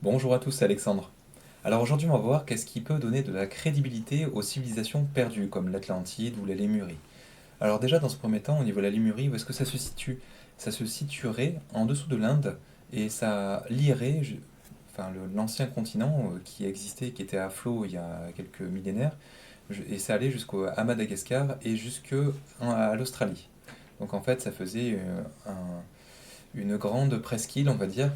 Bonjour à tous, c'est Alexandre. Alors aujourd'hui, on va voir qu'est-ce qui peut donner de la crédibilité aux civilisations perdues, comme l'Atlantide ou la Lémurie. Alors déjà, dans ce premier temps, au niveau de la Lémurie, où est-ce que ça se situe? Ça se situerait en dessous de l'Inde, et ça lierait enfin, l'ancien continent qui existait, qui était à flot il y a quelques millénaires, et ça allait jusqu'à Madagascar et jusque à l'Australie. Donc en fait, ça faisait une grande presqu'île, on va dire,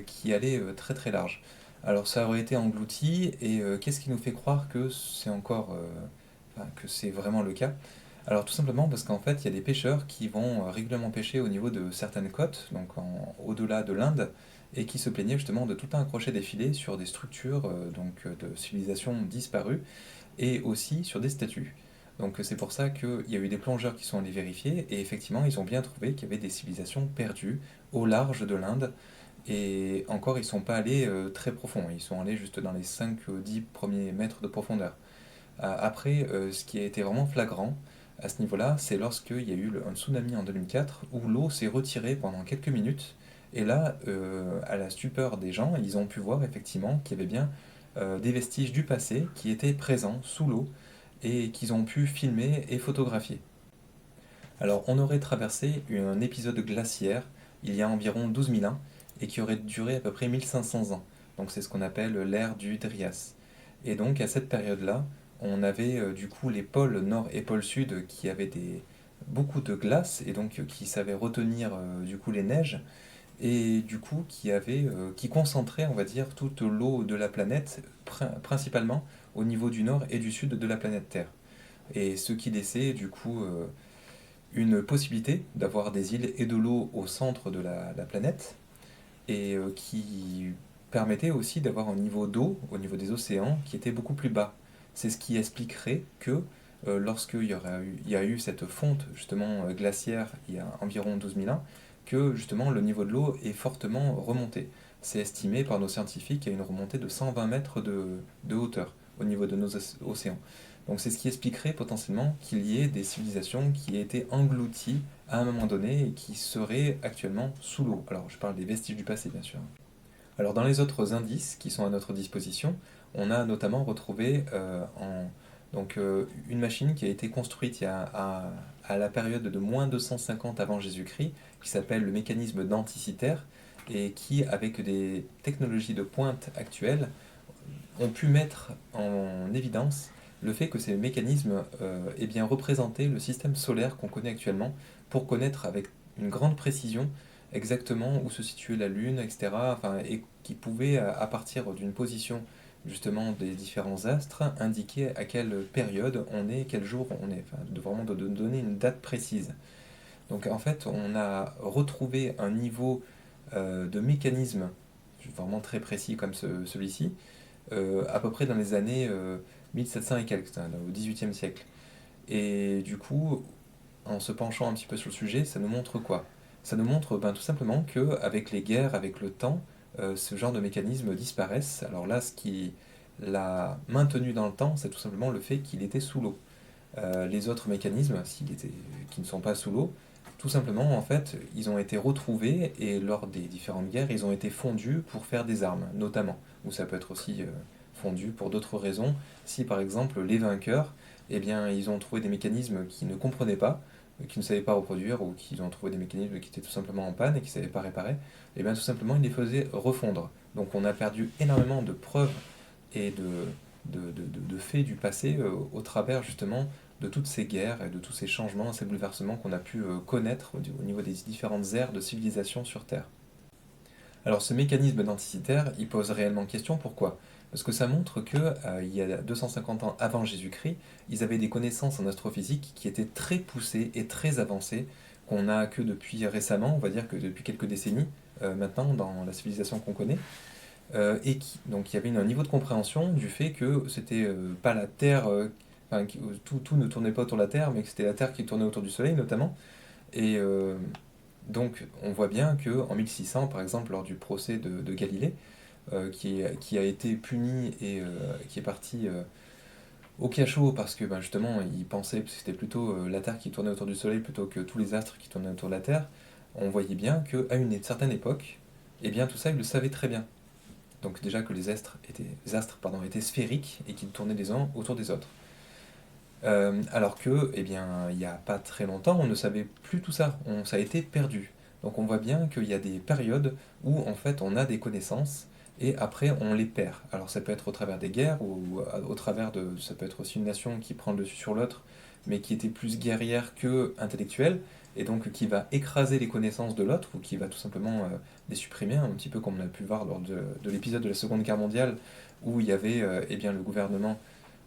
qui allait très très large. Alors ça aurait été englouti, et qu'est-ce qui nous fait croire que c'est encore, enfin, que c'est vraiment le cas? Alors tout simplement parce qu'en fait il y a des pêcheurs qui vont régulièrement pêcher au niveau de certaines côtes, donc au-delà de l'Inde, et qui se plaignaient justement de tout le temps accrocher des filets sur des structures de civilisations disparues, et aussi sur des statues. Donc c'est pour ça qu'il y a eu des plongeurs qui sont allés vérifier, et effectivement ils ont bien trouvé qu'il y avait des civilisations perdues au large de l'Inde, et encore, ils ne sont pas allés très profond. Ils sont allés juste dans les 5-10 premiers mètres de profondeur. Après, ce qui a été vraiment flagrant à ce niveau-là, c'est lorsqu'il y a eu un tsunami en 2004 où l'eau s'est retirée pendant quelques minutes. Et là, à la stupeur des gens, ils ont pu voir effectivement qu'il y avait bien des vestiges du passé qui étaient présents sous l'eau et qu'ils ont pu filmer et photographier. Alors, on aurait traversé un épisode glaciaire il y a environ 12 000 ans et qui aurait duré à peu près 1500 ans. Donc, c'est ce qu'on appelle l'ère du Drias. Et donc, à cette période-là, on avait du coup les pôles nord et pôle sud qui avaient beaucoup de glace et donc qui savaient retenir du coup les neiges et du coup qui concentraient, on va dire, toute l'eau de la planète, principalement au niveau du nord et du sud de la planète Terre. Et ce qui laissait du coup une possibilité d'avoir des îles et de l'eau au centre de la planète, et qui permettait aussi d'avoir un niveau d'eau au niveau des océans qui était beaucoup plus bas. C'est ce qui expliquerait que lorsqu'il y a eu cette fonte justement glaciaire il y a environ 12 000 ans, que justement le niveau de l'eau est fortement remonté. C'est estimé par nos scientifiques à une remontée de 120 mètres de hauteur au niveau de nos océans. Donc c'est ce qui expliquerait potentiellement qu'il y ait des civilisations qui aient été englouties à un moment donné et qui seraient actuellement sous l'eau. Alors je parle des vestiges du passé bien sûr. Alors dans les autres indices qui sont à notre disposition, on a notamment retrouvé une machine qui a été construite à la période de moins 250 avant Jésus-Christ, qui s'appelle le mécanisme d'Anticythère, et qui, avec des technologies de pointe actuelles, ont pu mettre en évidence le fait que ces mécanismes aient bien représenté le système solaire qu'on connaît actuellement, pour connaître avec une grande précision exactement où se situait la Lune, etc. Enfin, et qui pouvait, à partir d'une position justement des différents astres, indiquer à quelle période on est, quel jour on est, enfin, vraiment de donner une date précise. Donc en fait, on a retrouvé un niveau de mécanisme vraiment très précis comme celui-ci, à peu près dans les années 1700 et quelques, au XVIIIe siècle. Et du coup, en se penchant un petit peu sur le sujet, ça nous montre quoi? Ça nous montre tout simplement qu'avec les guerres, avec le temps, ce genre de mécanismes disparaissent. Alors là, ce qui l'a maintenu dans le temps, c'est tout simplement le fait qu'il était sous l'eau. Les autres mécanismes, qui ne sont pas sous l'eau, tout simplement, en fait, ils ont été retrouvés et lors des différentes guerres, ils ont été fondus pour faire des armes, notamment. Ou ça peut être aussi fondu pour d'autres raisons. Si par exemple les vainqueurs, eh bien, ils ont trouvé des mécanismes qu'ils ne comprenaient pas, qu'ils ne savaient pas reproduire, ou qu'ils ont trouvé des mécanismes qui étaient tout simplement en panne et qu'ils ne savaient pas réparer, eh bien tout simplement ils les faisaient refondre. Donc on a perdu énormément de preuves et de faits du passé au travers justement de toutes ces guerres et de tous ces changements, ces bouleversements qu'on a pu connaître au niveau des différentes ères de civilisation sur Terre. Alors ce mécanisme denticitaire, il pose réellement question. Pourquoi? Parce que ça montre que il y a 250 ans avant Jésus-Christ, ils avaient des connaissances en astrophysique qui étaient très poussées et très avancées, qu'on n'a que depuis récemment, on va dire que depuis quelques décennies maintenant dans la civilisation qu'on connaît. Donc il y avait un niveau de compréhension du fait que c'était pas la Terre, enfin, tout ne tournait pas autour de la Terre, mais que c'était la Terre qui tournait autour du Soleil notamment. Et donc on voit bien que en 1600, par exemple, lors du procès de Galilée, qui a été puni et qui est parti au cachot parce que justement il pensait que c'était plutôt la Terre qui tournait autour du Soleil plutôt que tous les astres qui tournaient autour de la Terre, on voyait bien qu'à une certaine époque, eh bien tout ça il le savait très bien. Donc déjà que les astres pardon, étaient sphériques et qu'ils tournaient les uns autour des autres. Alors que, eh bien, il n'y a pas très longtemps, on ne savait plus tout ça, ça a été perdu. Donc on voit bien qu'il y a des périodes où en fait on a des connaissances et après on les perd. Alors ça peut être au travers des guerres ou au travers ça peut être aussi une nation qui prend le dessus sur l'autre, mais qui était plus guerrière que intellectuelle et donc qui va écraser les connaissances de l'autre ou qui va tout simplement les supprimer, un petit peu comme on a pu voir lors de l'épisode de la Seconde Guerre mondiale où il y avait eh bien, le gouvernement,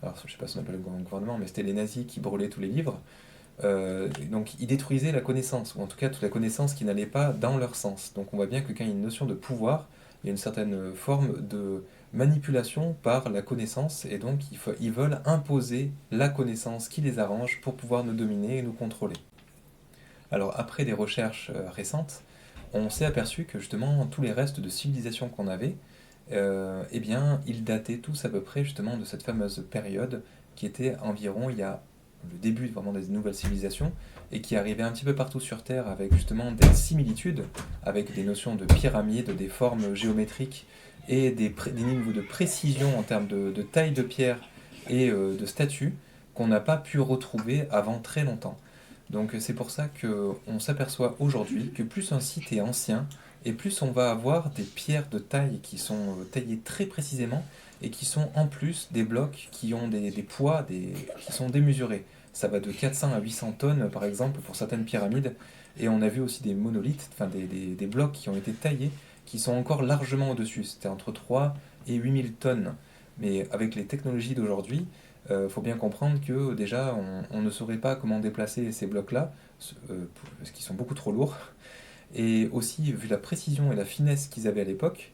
alors je sais pas si on appelle le gouvernement, mais c'était les nazis qui brûlaient tous les livres. Donc ils détruisaient la connaissance, ou en tout cas toute la connaissance qui n'allait pas dans leur sens. Donc on voit bien que quand il y a une notion de pouvoir, il y a une certaine forme de manipulation par la connaissance, et donc ils veulent imposer la connaissance qui les arrange pour pouvoir nous dominer et nous contrôler. Alors après des recherches récentes, on s'est aperçu que justement tous les restes de civilisation qu'on avait, eh bien, ils dataient tous à peu près justement de cette fameuse période qui était environ il y a le début vraiment des nouvelles civilisations et qui arrivait un petit peu partout sur Terre avec justement des similitudes, avec des notions de pyramide, des formes géométriques et des niveaux de précision en termes de taille de pierre et de statue qu'on n'a pas pu retrouver avant très longtemps. Donc c'est pour ça qu'on s'aperçoit aujourd'hui que plus un site est ancien, et plus on va avoir des pierres de taille qui sont taillées très précisément et qui sont en plus des blocs qui ont des poids qui sont démesurés. Ça va de 400 à 800 tonnes par exemple pour certaines pyramides. Et on a vu aussi des monolithes, enfin des blocs qui ont été taillés qui sont encore largement au-dessus. C'était entre 3 et 8000 tonnes. Mais avec les technologies d'aujourd'hui, faut bien comprendre que déjà on ne saurait pas comment déplacer ces blocs-là, parce qu'ils sont beaucoup trop lourds. Et aussi, vu la précision et la finesse qu'ils avaient à l'époque,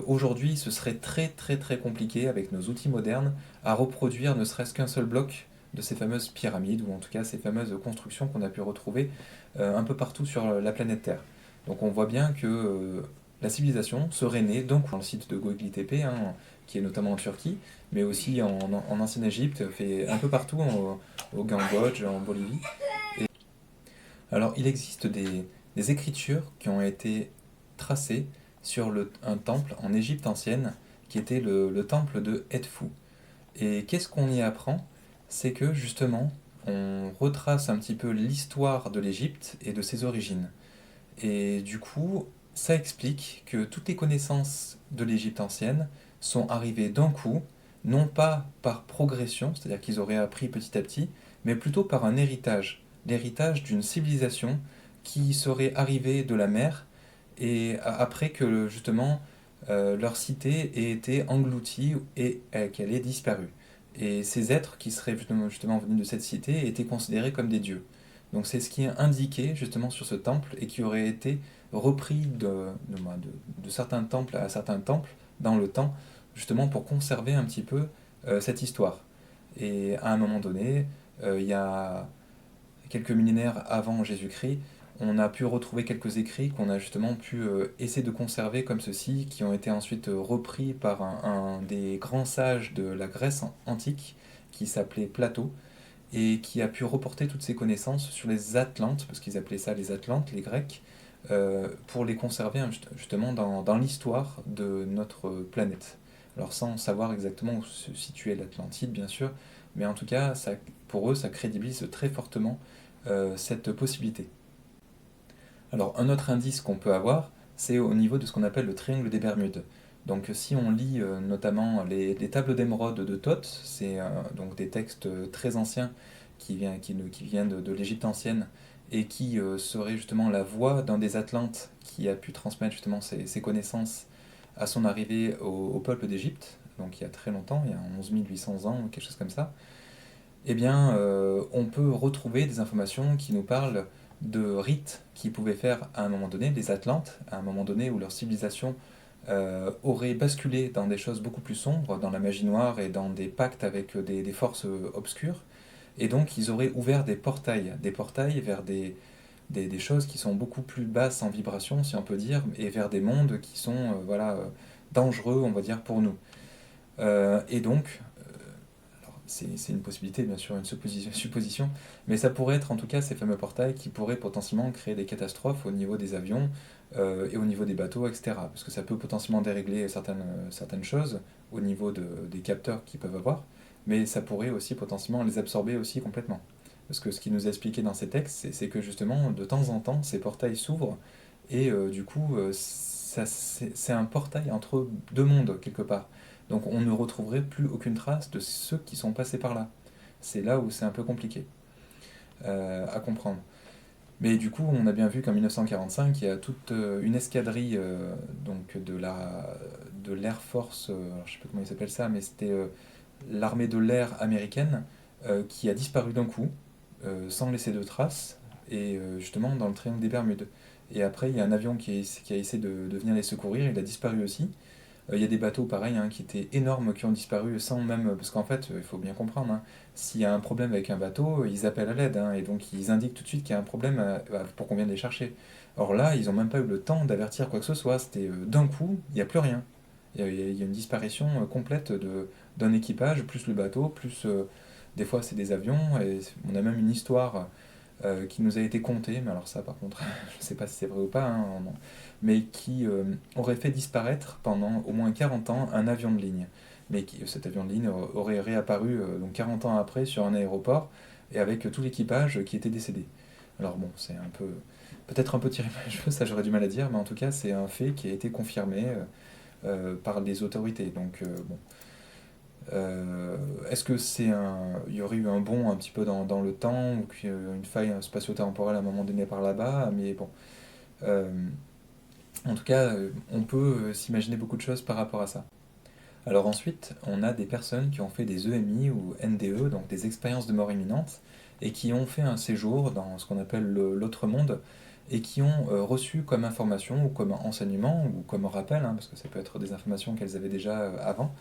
aujourd'hui, ce serait très très très compliqué avec nos outils modernes à reproduire ne serait-ce qu'un seul bloc de ces fameuses pyramides, ou en tout cas ces fameuses constructions qu'on a pu retrouver un peu partout sur la planète Terre. Donc on voit bien que la civilisation serait née donc dans le site de Göbekli Tepe, hein, qui est notamment en Turquie, mais aussi en ancienne Égypte, fait un peu partout, au Cambodge, en Bolivie. Et alors, il existe des écritures qui ont été tracées sur un temple en Égypte ancienne, qui était le temple de Edfu. Et qu'est-ce qu'on y apprend? C'est que justement, on retrace un petit peu l'histoire de l'Égypte et de ses origines. Et du coup, ça explique que toutes les connaissances de l'Égypte ancienne sont arrivées d'un coup, non pas par progression, c'est-à-dire qu'ils auraient appris petit à petit, mais plutôt par un héritage, l'héritage d'une civilisation qui serait arrivée de la mer et après que justement leur cité ait été engloutie et qu'elle ait disparu. Et ces êtres qui seraient justement venus de cette cité étaient considérés comme des dieux. Donc c'est ce qui est indiqué justement sur ce temple et qui aurait été repris de certains temples à certains temples dans le temps, justement pour conserver un petit peu cette histoire. Et à un moment donné, il y a quelques millénaires avant Jésus-Christ, on a pu retrouver quelques écrits qu'on a justement pu essayer de conserver comme ceci, qui ont été ensuite repris par un des grands sages de la Grèce antique, qui s'appelait Platon, et qui a pu reporter toutes ses connaissances sur les Atlantes, parce qu'ils appelaient ça les Atlantes, les Grecs, pour les conserver justement dans l'histoire de notre planète. Alors sans savoir exactement où se situait l'Atlantide, bien sûr, mais en tout cas, ça, pour eux, ça crédibilise très fortement cette possibilité. Alors un autre indice qu'on peut avoir, c'est au niveau de ce qu'on appelle le triangle des Bermudes. Donc si on lit notamment les tables d'émeraude de Thoth, c'est donc des textes très anciens qui viennent de l'Égypte ancienne et qui seraient justement la voix d'un des Atlantes qui a pu transmettre justement ses connaissances à son arrivée au peuple d'Égypte, donc il y a très longtemps, il y a 11 800 ans ou quelque chose comme ça. Eh bien, on peut retrouver des informations qui nous parlent de rites qu'ils pouvaient faire à un moment donné, les Atlantes, à un moment donné où leur civilisation aurait basculé dans des choses beaucoup plus sombres, dans la magie noire et dans des pactes avec des forces obscures. Et donc, ils auraient ouvert des portails vers des choses qui sont beaucoup plus basses en vibration, si on peut dire, et vers des mondes qui sont voilà, dangereux, on va dire, pour nous. Et donc, c'est une possibilité, bien sûr, une supposition, mais ça pourrait être en tout cas ces fameux portails qui pourraient potentiellement créer des catastrophes au niveau des avions et au niveau des bateaux, etc. Parce que ça peut potentiellement dérégler certaines choses au niveau des capteurs qu'ils peuvent avoir, mais ça pourrait aussi potentiellement les absorber aussi complètement. Parce que ce qui nous a expliqué dans ces textes, c'est que justement, de temps en temps, ces portails s'ouvrent et du coup, c'est un portail entre deux mondes, quelque part. Donc on ne retrouverait plus aucune trace de ceux qui sont passés par là. C'est là où c'est un peu compliqué à comprendre. Mais du coup, on a bien vu qu'en 1945, il y a toute une escadrille donc de l'Air Force, alors je sais pas comment ils s'appellent ça, mais c'était l'armée de l'air américaine qui a disparu d'un coup, sans laisser de traces, et justement dans le triangle des Bermudes. Et après, il y a un avion qui a essayé de venir les secourir, il a disparu aussi. Il y a des bateaux pareils qui étaient énormes qui ont disparu sans même. Parce qu'en fait, il faut bien comprendre, s'il y a un problème avec un bateau, ils appellent à l'aide et donc ils indiquent tout de suite qu'il y a un problème pour qu'on vienne les chercher. Or là, ils n'ont même pas eu le temps d'avertir quoi que ce soit, c'était d'un coup, il n'y a plus rien. Il y a une disparition complète d'un équipage, plus le bateau, plus des fois c'est des avions, et on a même une histoire qui nous a été contée, mais alors ça par contre, je ne sais pas si c'est vrai ou pas, mais qui aurait fait disparaître pendant au moins 40 ans un avion de ligne. Mais cet avion de ligne aurait réapparu donc 40 ans après sur un aéroport, et avec tout l'équipage qui était décédé. Alors bon, c'est un peu, peut-être un peu tiré par les cheveux, ça j'aurais du mal à dire, mais en tout cas c'est un fait qui a été confirmé par les autorités. Donc bon, est-ce que il y aurait eu un bond un petit peu dans le temps ou une faille spatio-temporelle à un moment donné par là-bas, mais bon, euh, en tout cas, on peut s'imaginer beaucoup de choses par rapport à ça. Alors ensuite, on a des personnes qui ont fait des EMI ou NDE, donc des expériences de mort imminente, et qui ont fait un séjour dans ce qu'on appelle l'autre monde, et qui ont reçu comme information ou comme enseignement ou comme rappel, parce que ça peut être des informations qu'elles avaient déjà avant,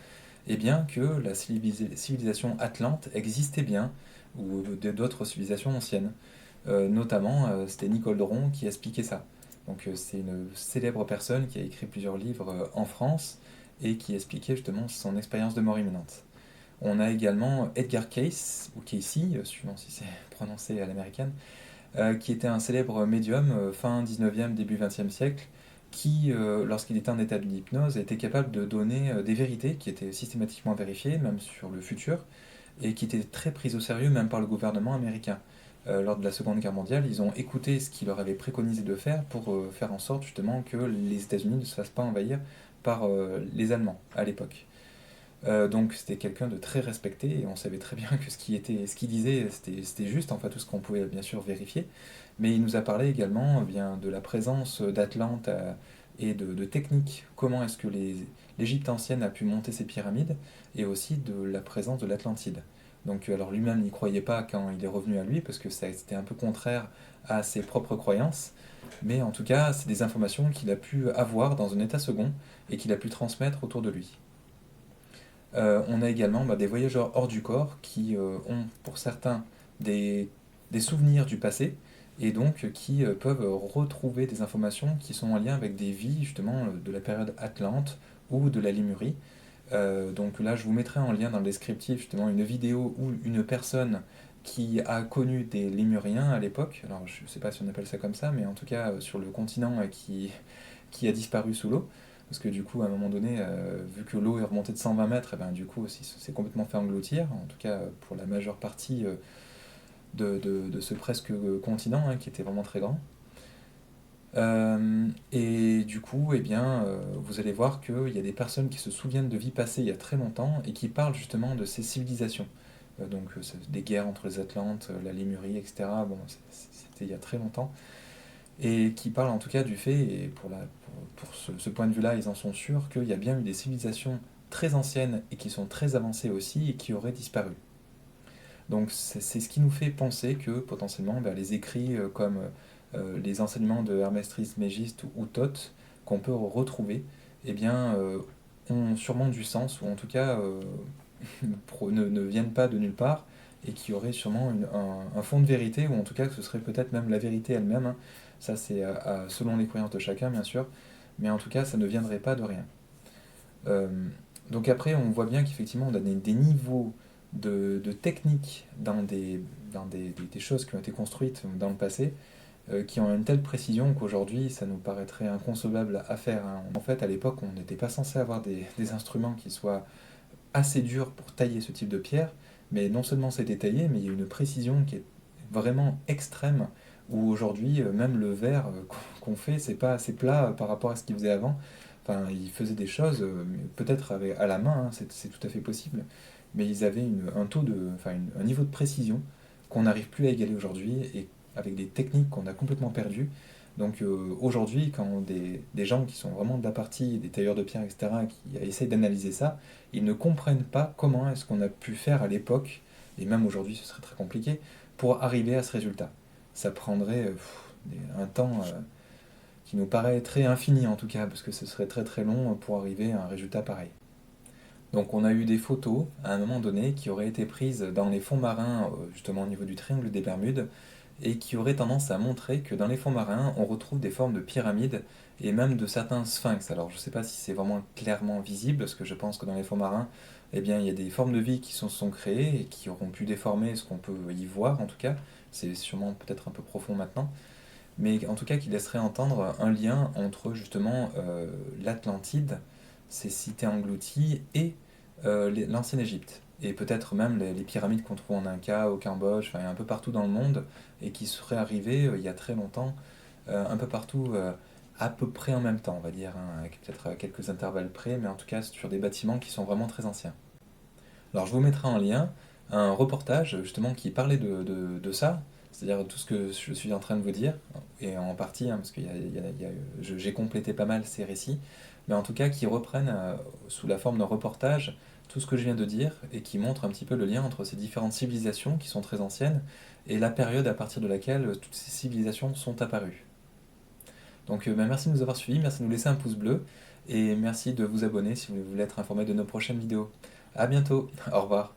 eh bien que la civilisation atlante existait bien, ou d'autres civilisations anciennes. Notamment, c'était Nicole Dron qui expliquait ça. Donc c'est une célèbre personne qui a écrit plusieurs livres en France et qui expliquait justement son expérience de mort imminente. On a également Edgar Cayce, ou Casey, suivant si c'est prononcé à l'américaine, qui était un célèbre médium fin 19e, début 20e siècle, qui, lorsqu'il était en état d'hypnose, était capable de donner des vérités qui étaient systématiquement vérifiées, même sur le futur, et qui étaient très prises au sérieux même par le gouvernement américain. Lors de la Seconde Guerre mondiale, ils ont écouté ce qu'il leur avait préconisé de faire pour faire en sorte justement que les États-Unis ne se fassent pas envahir par les Allemands à l'époque. Donc c'était quelqu'un de très respecté et on savait très bien que ce qu'il disait c'était juste, enfin tout ce qu'on pouvait bien sûr vérifier. Mais il nous a parlé également bien de la présence d'Atlante et de techniques. Comment est-ce que l'Égypte ancienne a pu monter ses pyramides et aussi de la présence de l'Atlantide. Donc alors lui-même n'y croyait pas quand il est revenu à lui parce que c'était un peu contraire à ses propres croyances. Mais en tout cas, c'est des informations qu'il a pu avoir dans un état second et qu'il a pu transmettre autour de lui. On a également des voyageurs hors du corps qui ont pour certains des, des souvenirs du passé et donc qui peuvent retrouver des informations qui sont en lien avec des vies justement de la période Atlante ou de la Lémurie. Donc là, je vous mettrai en lien dans le descriptif justement une vidéo où une personne qui a connu des Lémuriens à l'époque, alors je ne sais pas si on appelle ça comme ça, mais en tout cas sur le continent qui a disparu sous l'eau. Parce que du coup, à un moment donné, vu que l'eau est remontée de 120 mètres, et ben, du coup, c'est complètement fait engloutir, en tout cas pour la majeure partie de ce presque continent qui était vraiment très grand. Et du coup, eh bien, vous allez voir qu'il y a des personnes qui se souviennent de vies passées il y a très longtemps et qui parlent justement de ces civilisations. Donc, des guerres entre les Atlantes, la Lémurie, etc. Bon, c'était il y a très longtemps et qui parlent en tout cas du fait, et pour ce point de vue-là, ils en sont sûrs, qu'il y a bien eu des civilisations très anciennes et qui sont très avancées aussi et qui auraient disparu. Donc c'est ce qui nous fait penser que potentiellement les écrits comme les enseignements de Hermès Trismégiste ou Thoth qu'on peut retrouver, eh bien, ont sûrement du sens, ou en tout cas ne viennent pas de nulle part, et qui auraient sûrement un fond de vérité, ou en tout cas que ce serait peut-être même la vérité elle-même. Ça c'est selon les croyances de chacun bien sûr, mais en tout cas ça ne viendrait pas de rien. Euh, donc après on voit bien qu'effectivement on a des niveaux de techniques des choses qui ont été construites dans le passé, qui ont une telle précision qu'aujourd'hui ça nous paraîtrait inconcevable à faire, hein. En fait, à l'époque, on n'était pas censé avoir des instruments qui soient assez durs pour tailler ce type de pierre, mais non seulement c'était taillé, mais il y a une précision qui est vraiment extrême, où aujourd'hui, même le verre qu'on fait, c'est pas assez plat par rapport à ce qu'il faisait avant. Enfin, ils faisaient des choses, peut-être à la main, hein, c'est tout à fait possible, mais ils avaient un taux un niveau de précision qu'on n'arrive plus à égaler aujourd'hui, et avec des techniques qu'on a complètement perdues. Donc aujourd'hui, quand des gens qui sont vraiment de la partie, des tailleurs de pierre, etc., qui essayent d'analyser ça, ils ne comprennent pas comment est-ce qu'on a pu faire à l'époque, et même aujourd'hui ce serait très compliqué, pour arriver à ce résultat. Ça prendrait un temps qui nous paraît très infini en tout cas, parce que ce serait très très long pour arriver à un résultat pareil. Donc on a eu des photos à un moment donné qui auraient été prises dans les fonds marins, justement au niveau du triangle des Bermudes, et qui auraient tendance à montrer que dans les fonds marins, on retrouve des formes de pyramides et même de certains sphinx. Alors je ne sais pas si c'est vraiment clairement visible, parce que je pense que dans les fonds marins, eh bien, il y a des formes de vie qui se sont créées et qui auront pu déformer ce qu'on peut y voir en tout cas. C'est sûrement peut-être un peu profond maintenant, mais en tout cas qui laisserait entendre un lien entre justement l'Atlantide, ces cités englouties, et l'ancienne Égypte. Et peut-être même les pyramides qu'on trouve en Inca, au Cambodge, enfin un peu partout dans le monde, et qui seraient arrivées il y a très longtemps, un peu partout, à peu près en même temps, on va dire, hein, avec peut-être quelques intervalles près, mais en tout cas sur des bâtiments qui sont vraiment très anciens. Alors je vous mettrai en lien un reportage justement qui parlait de ça, c'est-à-dire tout ce que je suis en train de vous dire, et en partie, hein, parce que j'ai complété pas mal ces récits, mais en tout cas qui reprennent sous la forme d'un reportage tout ce que je viens de dire, et qui montre un petit peu le lien entre ces différentes civilisations qui sont très anciennes, et la période à partir de laquelle toutes ces civilisations sont apparues. Donc merci de nous avoir suivis, merci de nous laisser un pouce bleu, et merci de vous abonner si vous voulez être informé de nos prochaines vidéos. A bientôt, au revoir.